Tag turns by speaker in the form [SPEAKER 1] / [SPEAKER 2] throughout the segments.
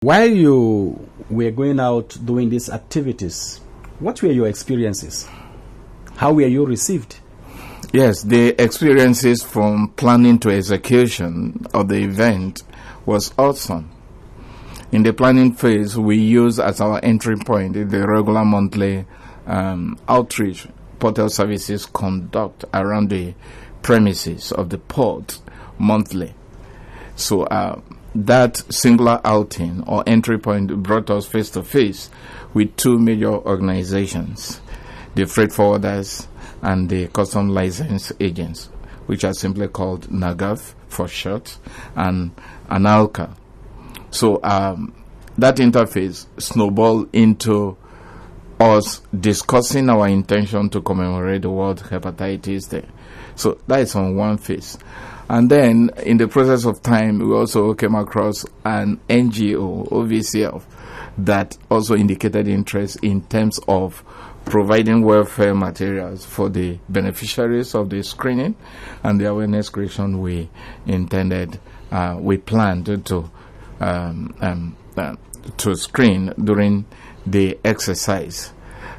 [SPEAKER 1] While you were going out doing these activities, what were your experiences? How were you received?
[SPEAKER 2] Yes, the experiences from planning to execution of the event was awesome. In the planning phase, we use as our entry point the regular monthly outreach portal services conduct around the premises of the port monthly. So that singular outing or entry point brought us face to face with two major organizations, the freight forwarders and the custom license agents, which are simply called NAGAF for short, and ANALCA. So that interface snowballed into us discussing our intention to commemorate the World Hepatitis Day. So that is on one phase. And then in the process of time, we also came across an NGO, OVCF, that also indicated interest in terms of providing welfare materials for the beneficiaries of the screening and the awareness creation we intended, we planned to screen during the exercise.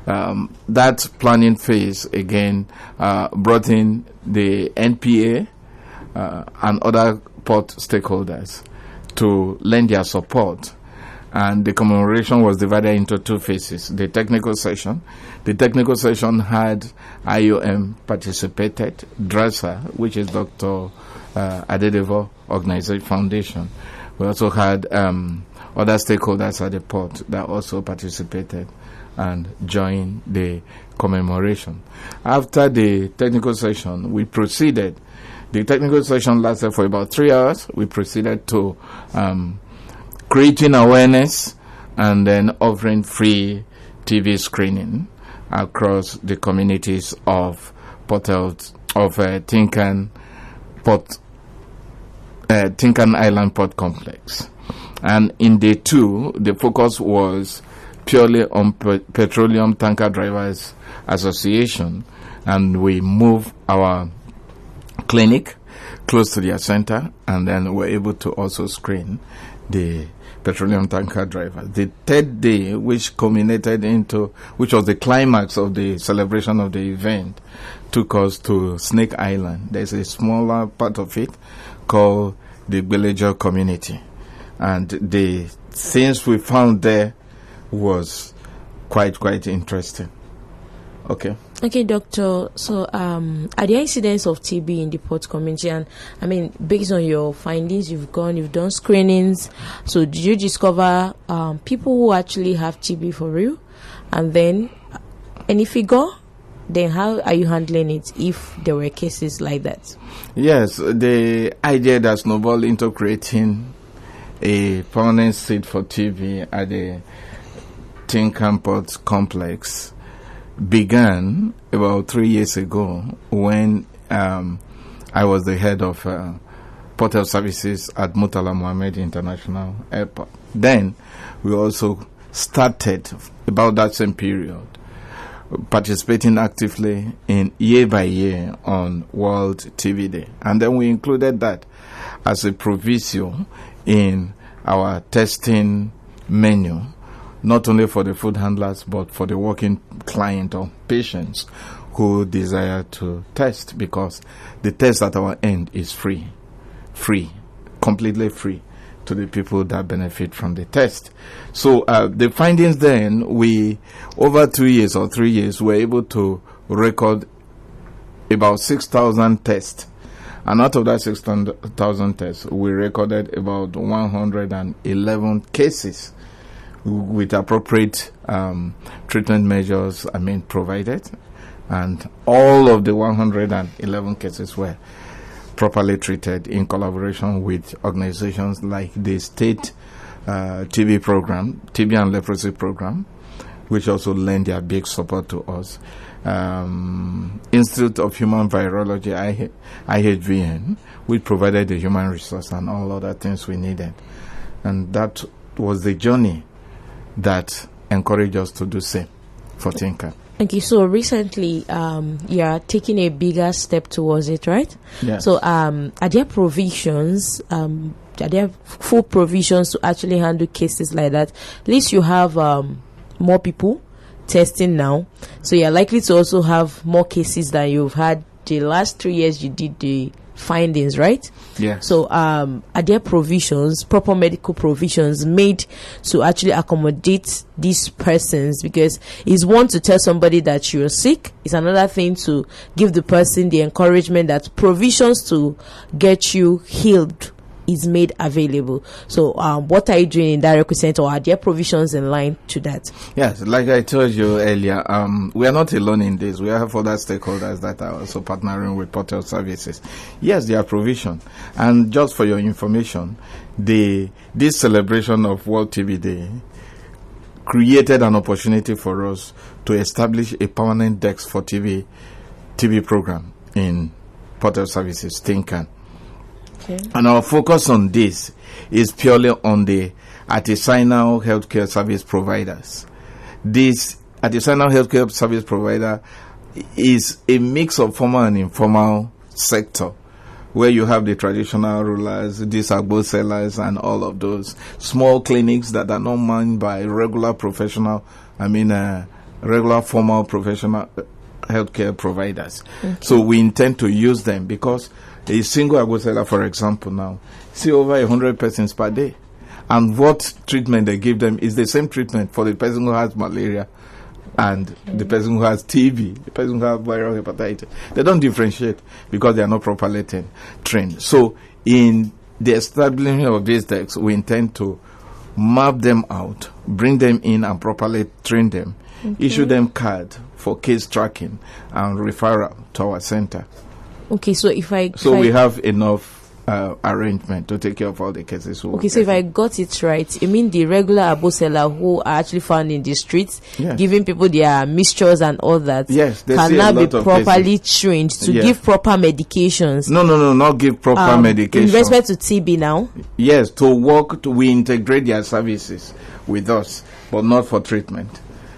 [SPEAKER 2] That planning phase again brought in the NPA and other port stakeholders to lend their support, and the commemoration was divided into two phases. The technical session had IOM participated, DRESA, which is Dr. Adedevo Organization Foundation. We also had other stakeholders at the port that also participated and joined the commemoration. After the technical session, we proceeded. The technical session lasted for about 3 hours. We proceeded to creating awareness and then offering free TV screening across the communities of Tinkan Island Port Complex. And in day 2, the focus was purely on Petroleum Tanker Drivers Association, and we moved our clinic close to their center, and then we're able to also screen the petroleum tanker drivers. The third day, which which was the climax of the celebration of the event, took us to Snake Island. There's a smaller part of it called the villager community, and the things we found there was quite interesting.
[SPEAKER 3] Okay, doctor. So, are there incidents of TB in the port community? And I mean, based on your findings, you've done screenings. So, did you discover people who actually have TB for real? And then, any figure? Then, how are you handling it if there were cases like that?
[SPEAKER 2] Yes, the idea that snowballed into creating a permanent seat for TB at the Tinkan Port Complex began about 3 years ago when I was the head of Port Health Services at Murtala Mohammed International Airport. Then we also started about that same period participating actively in year by year on WorldTBDay. And then we included that as a proviso in our testing menu, not only for the food handlers, but for the working client or patients who desire to test, because the test at our end is free, completely free to the people that benefit from the test. So the findings then, we, over 2 years or 3 years, were able to record about 6,000 tests. And out of that 6,000 tests, we recorded about 111 cases with appropriate treatment measures, provided, and all of the 111 cases were properly treated in collaboration with organizations like the state TB program, TB and leprosy program, which also lend their big support to us. Institute of Human Virology, IHVN, which provided the human resource and all other things we needed. And that was the journey that encouraged us to do same for Tinkan.
[SPEAKER 3] Okay, so recently you are taking a bigger step towards it, right?
[SPEAKER 2] Yeah.
[SPEAKER 3] So are there provisions are there full provisions to actually handle cases like that? At least you have more people testing now, so you're likely to also have more cases than you've had the last 3 years you did the findings, right?
[SPEAKER 2] Yeah.
[SPEAKER 3] So are there provisions, proper medical provisions made to actually accommodate these persons? Because it's one to tell somebody that you're sick, it's another thing to give the person the encouragement that provisions to get you healed is made available. So what are you doing in that requisite, or are there provisions in line to that?
[SPEAKER 2] Yes, like I told you earlier, we are not alone in this. We have other stakeholders that are also partnering with Port Health Services. Yes, there are provision. And just for your information, this celebration of WorldTBDay created an opportunity for us to establish a permanent desk for TB program in Port Health Services, Tinkan. Okay. And our focus on this is purely on the artisanal healthcare service providers. This artisanal healthcare service provider is a mix of formal and informal sector, where you have the traditional rulers, these agbo sellers, and all of those small clinics that are not manned by regular formal professional healthcare providers. Okay. So we intend to use them because a single agbo seller, for example, now see over 100 persons per day, and what treatment they give them is the same treatment for the person who has malaria and the person who has TB, the person who has viral hepatitis. They don't differentiate because they are not properly trained. So in the establishment of these decks, we intend to map them out, bring them in and properly train them, issue them card for case tracking and referral to our center.
[SPEAKER 3] Okay, so
[SPEAKER 2] we have enough arrangement to take care of all the cases.
[SPEAKER 3] Okay, so if I got it right, you mean the regular abo seller who are actually found in the streets, yes, giving people their mixtures and all that,
[SPEAKER 2] yes,
[SPEAKER 3] can now be properly trained to give proper medications?
[SPEAKER 2] No, not give proper medication.
[SPEAKER 3] In respect to TB now?
[SPEAKER 2] Yes, we integrate their services with us, but not for treatment.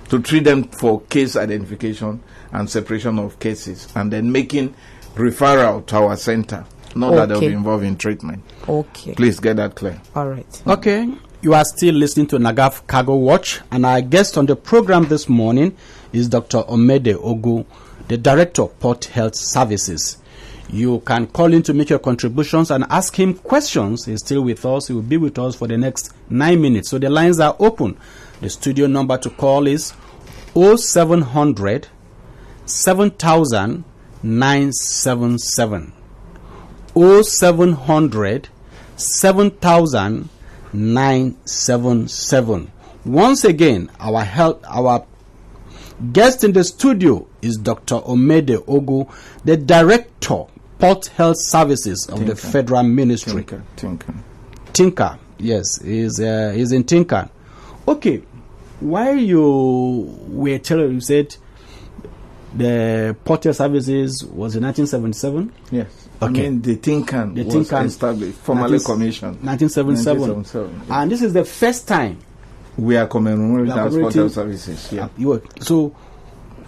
[SPEAKER 2] To treat them for case identification and separation of cases, and then making referral to our center. Not that they'll be involved in treatment.
[SPEAKER 3] Okay.
[SPEAKER 2] Please get that clear.
[SPEAKER 3] All right.
[SPEAKER 1] Okay. You are still listening to Nagaf Cargo Watch, and our guest on the program this morning is Dr. Omede Ogu, the Director of Port Health Services. You can call in to make your contributions and ask him questions. He's still with us. He will be with us for the next 9 minutes. So the lines are open. The studio number to call is 0700 7000 977. 0700 7000 977. Once again, our guest in the studio is Dr. Omede Ogu, the Director, Port Health Services of the Federal Ministry. Tinka, yes, is in Tinka. Okay, while you were telling, you said the Port Health Services was in 1977?
[SPEAKER 2] Yes.
[SPEAKER 1] Okay.
[SPEAKER 2] I mean, the Tinkan was established, formally commissioned.
[SPEAKER 1] 1977. Yeah. And this is the first time
[SPEAKER 2] we are commemorating as Port Health Services. Yeah.
[SPEAKER 1] So,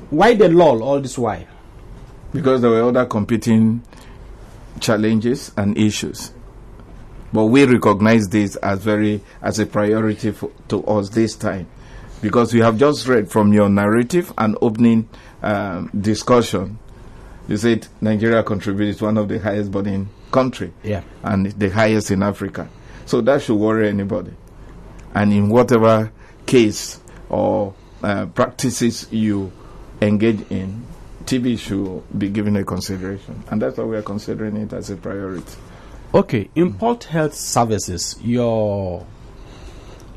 [SPEAKER 1] why the lull all this while?
[SPEAKER 2] Because there were other competing challenges and issues. But we recognize this as a priority to us this time. Because we have just read from your narrative and opening discussion, you said Nigeria contributes one of the highest burden country, and the highest in Africa. So that should worry anybody. And in whatever case or practices you engage in, TB should be given a consideration, and that's why we are considering it as a priority.
[SPEAKER 1] Okay, in Port Health Services, your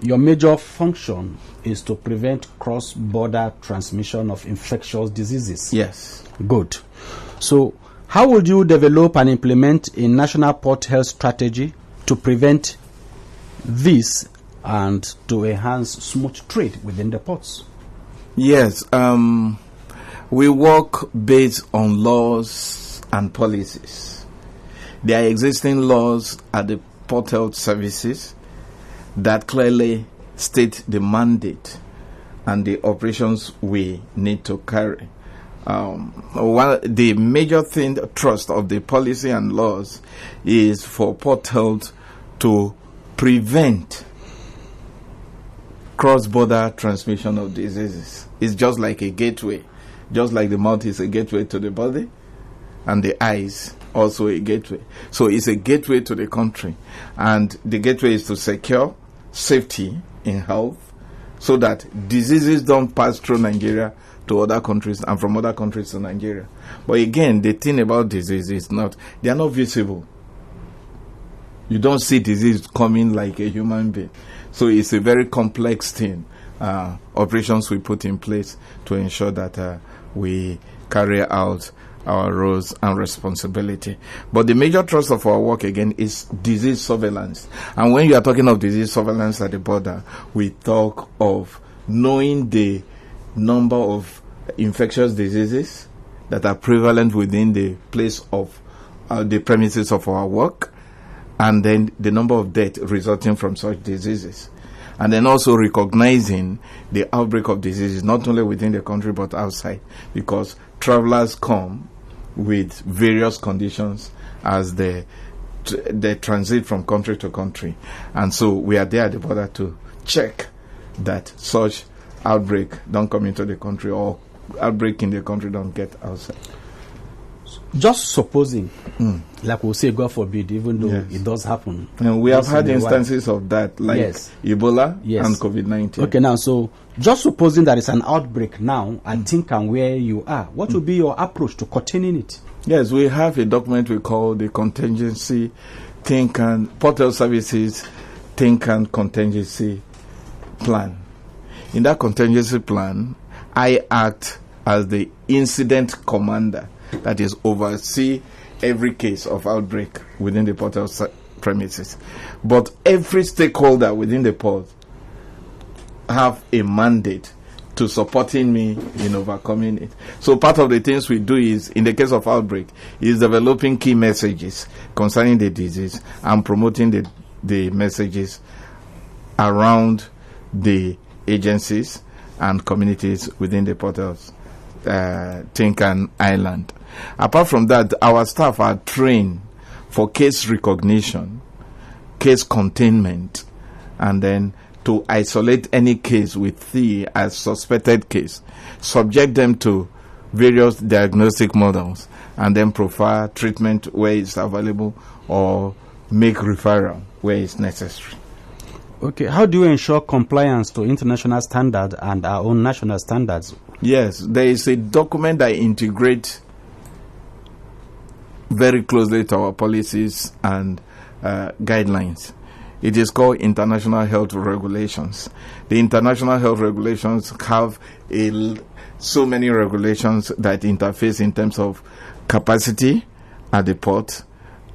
[SPEAKER 1] major function is to prevent cross-border transmission of infectious diseases.
[SPEAKER 2] Yes.
[SPEAKER 1] Good. So, how would you develop and implement a national port health strategy to prevent this and to enhance smooth trade within the ports?
[SPEAKER 2] Yes. We work based on laws and policies. There are existing laws at the Port Health Services that clearly state the mandate and the operations we need to carry. The major thrust of the policy and laws is for Port Health to prevent cross-border transmission of diseases. It's just like a gateway. Just like the mouth is a gateway to the body, and the eyes also a gateway. So it's a gateway to the country. And the gateway is to secure safety in health so that diseases don't pass through Nigeria to other countries and from other countries to Nigeria. But again, the thing about disease is they are not visible. You don't see disease coming like a human being. So it's a very complex thing. Operations we put in place to ensure that we carry out our roles and responsibility. But the major thrust of our work, again, is disease surveillance. And when you are talking of disease surveillance at the border, we talk of knowing the number of infectious diseases that are prevalent within the place of the premises of our work, and then the number of deaths resulting from such diseases. And then also recognizing the outbreak of diseases, not only within the country but outside, because travelers come with various conditions as they transit from country to country. And so we are there at the border to check that such outbreak don't come into the country, or outbreak in the country don't get outside.
[SPEAKER 1] Just supposing, like we'll say, God forbid, even though it does happen.
[SPEAKER 2] And we have had instances of that, like Ebola and COVID-19.
[SPEAKER 1] Okay, now, so just supposing there is an outbreak now, I think, and where you are, what will be your approach to containing it?
[SPEAKER 2] Yes, we have a document we call the Contingency Think and Port Health Services Think and Contingency Plan. In that contingency plan, I act as the incident commander, that is, oversee every case of outbreak within the port health premises. But every stakeholder within the port have a mandate to supporting me in overcoming it. So part of the things we do is, in the case of outbreak, is developing key messages concerning the disease and promoting the messages around the agencies and communities within the port health Tinkan Island. Apart from that, our staff are trained for case recognition, case containment, and then to isolate any case we see as suspected case, subject them to various diagnostic models, and then provide treatment where it's available or make referral where it's necessary.
[SPEAKER 1] Okay, how do you ensure compliance to international standards and our own national standards?
[SPEAKER 2] Yes, there is a document that integrates very closely to our policies and guidelines. It is called International Health Regulations. The International Health Regulations have so many regulations that interface in terms of capacity at the port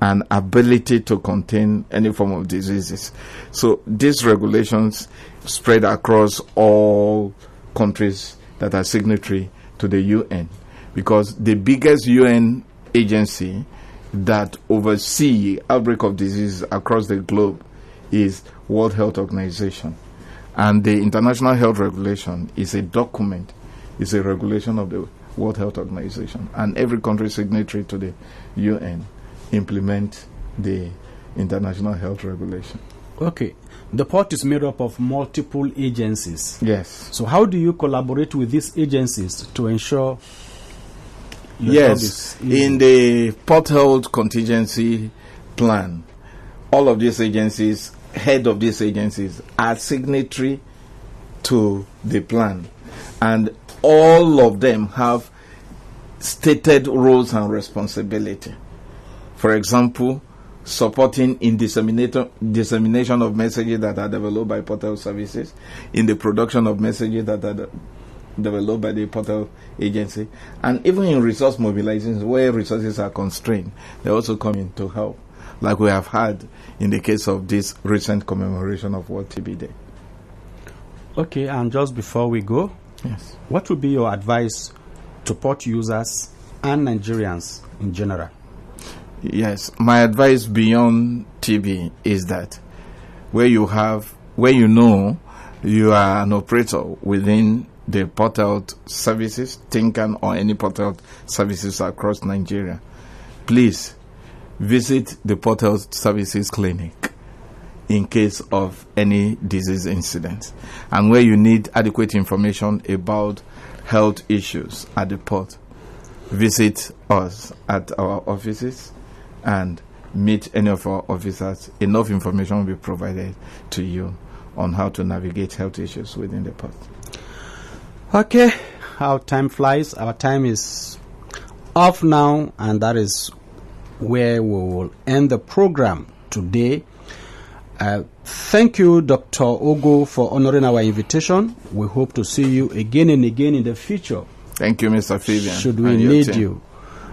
[SPEAKER 2] and ability to contain any form of diseases. So these regulations spread across all countries that are signatory to the UN, because the biggest UN agency that oversee outbreak of disease across the globe is World Health Organization. And the International Health Regulation is a document, is a regulation of the World Health Organization. And every country signatory to the UN implement the International Health Regulation.
[SPEAKER 1] Okay. The port is made up of multiple agencies.
[SPEAKER 2] Yes.
[SPEAKER 1] So how do you collaborate with these agencies to ensure
[SPEAKER 2] yes, in the Port Health Contingency Plan, all of these agencies, head of these agencies, are signatory to the plan, and all of them have stated roles and responsibility. For example, supporting in dissemination of messages that are developed by Port Health Services, in the production of messages that are developed by the Port Health Agency, and even in resource mobilization where resources are constrained, they also come in to help, like we have had in the case of this recent commemoration of WorldTBDay.
[SPEAKER 1] Okay, and just before we go,
[SPEAKER 2] yes,
[SPEAKER 1] what would be your advice to port users and Nigerians in general?
[SPEAKER 2] Yes, my advice beyond TB is that where you know you are an operator within the Port Health Services, Tinkan, or any Port Health Services across Nigeria, please visit the Port Health Services Clinic in case of any disease incident. And where you need adequate information about health issues at the port, visit us at our offices and meet any of our officers. Enough information will be provided to you on how to navigate health issues within the port.
[SPEAKER 1] Okay, how time flies. Our time is off now, and that is where we will end the program today. Thank you, Dr. Ogo, for honoring our invitation. We hope to see you again and again in the future.
[SPEAKER 2] Thank you, Mr. Fabian.
[SPEAKER 1] Should we need you.